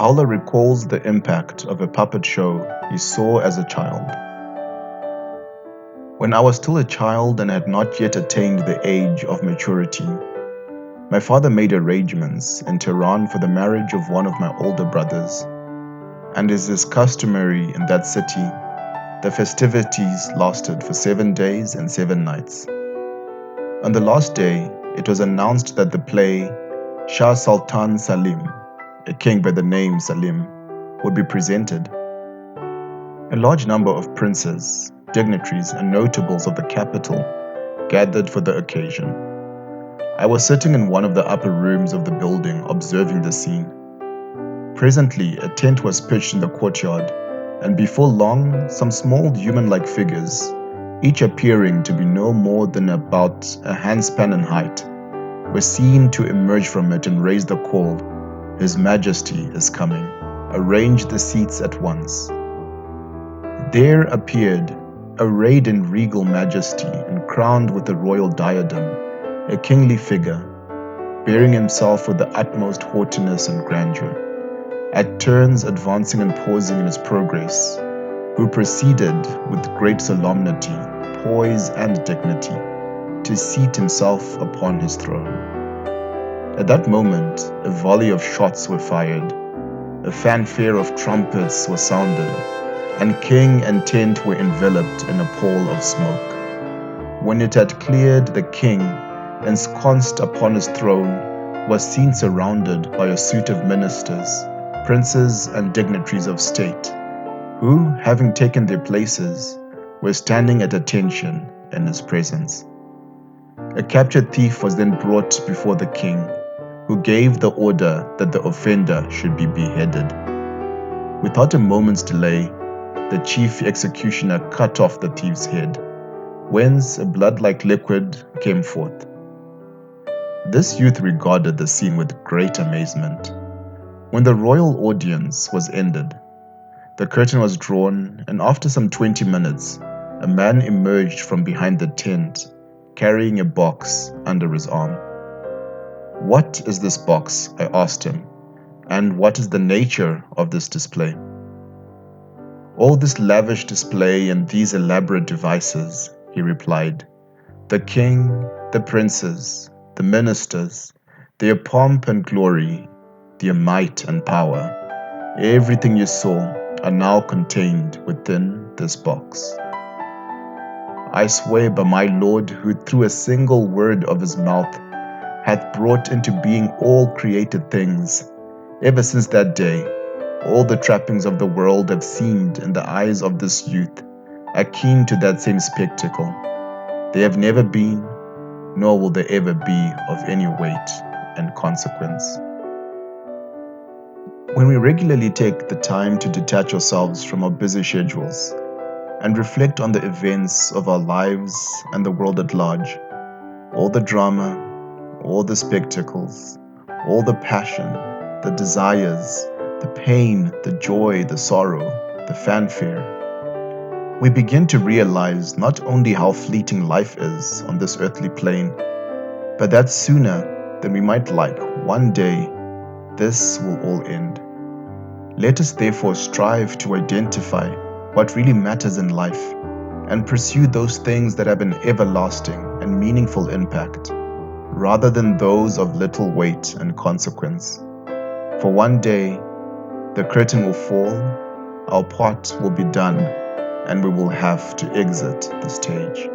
Baha'u'lláh recalls the impact of a puppet show he saw as a child. When I was still a child and had not yet attained the age of maturity, my father made arrangements in Tehran for the marriage of one of my older brothers, and as is customary in that city, the festivities lasted for 7 days and 7 nights. On the last day, it was announced that the play Shah Sultan Salim, a king by the name Salim, would be presented. A large number of princes, dignitaries, and notables of the capital gathered for the occasion. I was sitting in one of the upper rooms of the building observing the scene. Presently, a tent was pitched in the courtyard, and before long, some small human-like figures, each appearing to be no more than about a handspan in height, were seen to emerge from it and raise the call, "His Majesty is coming. Arrange the seats at once." There appeared, arrayed in regal majesty and crowned with a royal diadem, a kingly figure, bearing himself with the utmost haughtiness and grandeur, at turns advancing and pausing in his progress, who proceeded with great solemnity, poise, and dignity to seat himself upon his throne. At that moment, a volley of shots were fired, a fanfare of trumpets was sounded, and king and tent were enveloped in a pall of smoke. When it had cleared, the king, ensconced upon his throne, was seen surrounded by a suite of ministers, princes, and dignitaries of state, who, having taken their places, were standing at attention in his presence. A captured thief was then brought before the king, who gave the order that the offender should be beheaded. Without a moment's delay, the chief executioner cut off the thief's head, whence a blood-like liquid came forth. This youth regarded the scene with great amazement. When the royal audience was ended, the curtain was drawn, and after some 20 minutes, a man emerged from behind the tent, carrying a box under his arm. "What is this box?" I asked him, "and what is the nature of this display?" "All this lavish display and these elaborate devices," he replied, "the king, the princes, the ministers, their pomp and glory, their might and power, everything you saw are now contained within this box. I swear by my Lord, who through a single word of his mouth hath brought into being all created things, ever since that day, all the trappings of the world have seemed in the eyes of this youth akin to that same spectacle. They have never been, nor will they ever be of any weight and consequence." When we regularly take the time to detach ourselves from our busy schedules and reflect on the events of our lives and the world at large, all the drama, all the spectacles, all the passion, the desires, the pain, the joy, the sorrow, the fanfare, we begin to realize not only how fleeting life is on this earthly plane, but that sooner than we might like, one day, this will all end. Let us therefore strive to identify what really matters in life and pursue those things that have an everlasting and meaningful impact, rather than those of little weight and consequence. For one day, the curtain will fall, our part will be done, and we will have to exit the stage.